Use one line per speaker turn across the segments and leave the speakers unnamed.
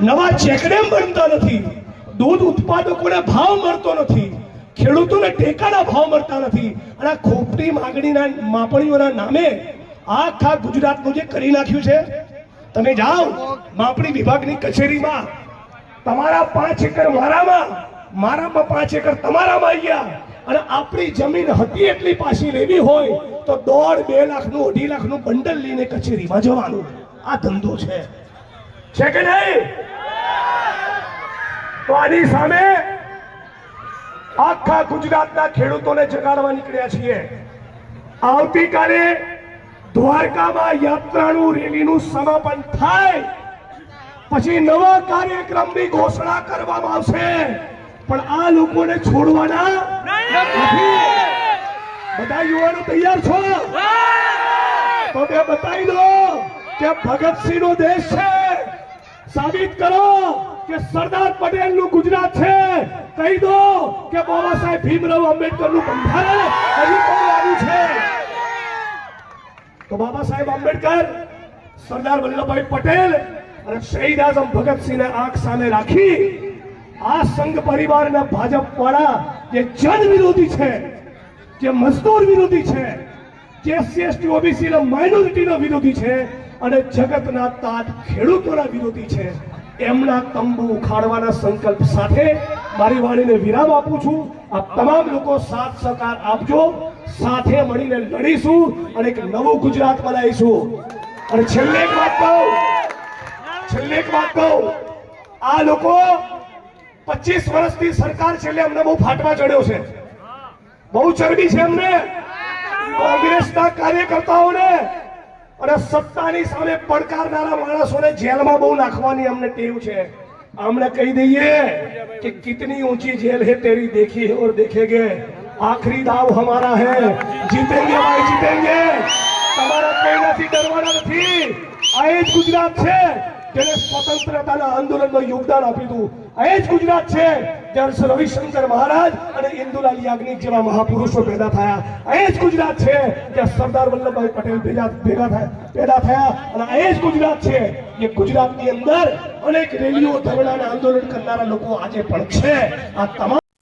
નવા ચેકડેમ બનતા નથી, દૂધ ઉત્પાદકોને ભાવ મળતો નથી, ખેડૂતોને ટેકાના ભાવ મળતા નથી, અને ખોટી માગણીના માપણીઓના નામે આખા ગુજરાતનું જે કરી નાખ્યું છે. તમે જાઓ માપણી વિભાગની કચેરીમાં, તમારા 5 એકર મારામાં, મારામાં 5 એકર તમારામાં આવી ગયા, અને આપણી જમીન હતી એટલી પાછી લેવી હોય તો 1.5-2 લાખનું 2.5 લાખનું બંડલ લઈને કચેરીમાં જવાનું. આ ધંધો છે કે નહીં? તો આની સામે આખા ગુજરાતના ખેડૂતોને જગાડવા નીકળ્યા છીએ. આવતીકાલે દ્વારકામાં યાત્રાનું રેલીનું સમાપન થાય પછી નવા કાર્યક્રમની ઘોષણા કરવામાં આવશે, પણ આ લોકોને છોડવાના નથી. બધા યુવાનો તૈયાર છો? તો તે બતાવી દો કે ભગતસિંહ નો દેશ છે. સાબિત કરો કે સરદાર પટેલ નું ગુજરાત છે. કહી દો કે બાબા સાહેબ ભીમરાવ આંબેડકર નું બંધારણ હજી પણ લાગુ છે. તો બાબા સાહેબ આંબેડકર, સરદાર વલ્લભભાઈ પટેલ અને શહીદ આઝમ ભગતસિંહને આંખ સામે રાખી આ સંઘ પરિવારના ભાજપ વાળા જે જન વિરોધી છે, જે મજદૂર વિરોધી છે, જે SC/ST OBC ના માઇનોરિટીના વિરોધી છે, અને જગતના તાત ખેડૂતોના વિરોધી છે, એમના તંબુ ઉખાડવાના સંકલ્પ સાથે મારી વાણીને વિરામ આપું છું. આપ તમામ લોકો સાથ સહકાર આપજો, સાથે મળીને લડીશું અને એક નવું ગુજરાત બનાવીશું. અને છેલ્લે એક વાત કહું, આ લોકો 25 વર્ષથી સરકાર છે એટલે અમને બહુ ફાટવા ચડ્યો છે, બહુ ચરબી છે અમને, કોંગ્રેસના કાર્યકર્તાઓને અને સત્તાની સામે પડકારનારા માણસોને જેલમાં બહુ નાખવાની અમને ટેવ છે. हमने कही दीजिए कि कितनी ऊंची जेल है तेरी देखी है और देखेंगे, आखिरी दाव हमारा है, जीतेंगे भाई जीतेंगे. તમારા કઈનાથી ડરવાના નથી. આ જ ગુજરાત છે જેને સ્વતંત્રતાના આંદોલનમાં યોગદાન આપ્યું હતું. આ જ ગુજરાત છે જ્યાં રવિશંકર મહારાજ અને ઇન્દુલાલ યાજ્ઞિક જેવા મહાપુરુષો પેદા થયા. આ જ ગુજરાત છે જ્યાં સરદાર વલ્લભભાઈ પટેલ પેદા થયા. અને આ જ ગુજરાત છે જે ગુજરાતની અંદર અનેક રેલીઓ, ધરણા અને આંદોલન કરનારા લોકો આજે પણ છે.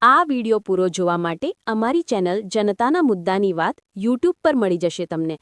આ વિડિયો પૂરો જોવા માટે અમારી ચેનલ જનતાના મુદ્દાની વાત YouTube પર મળી જશે તમને.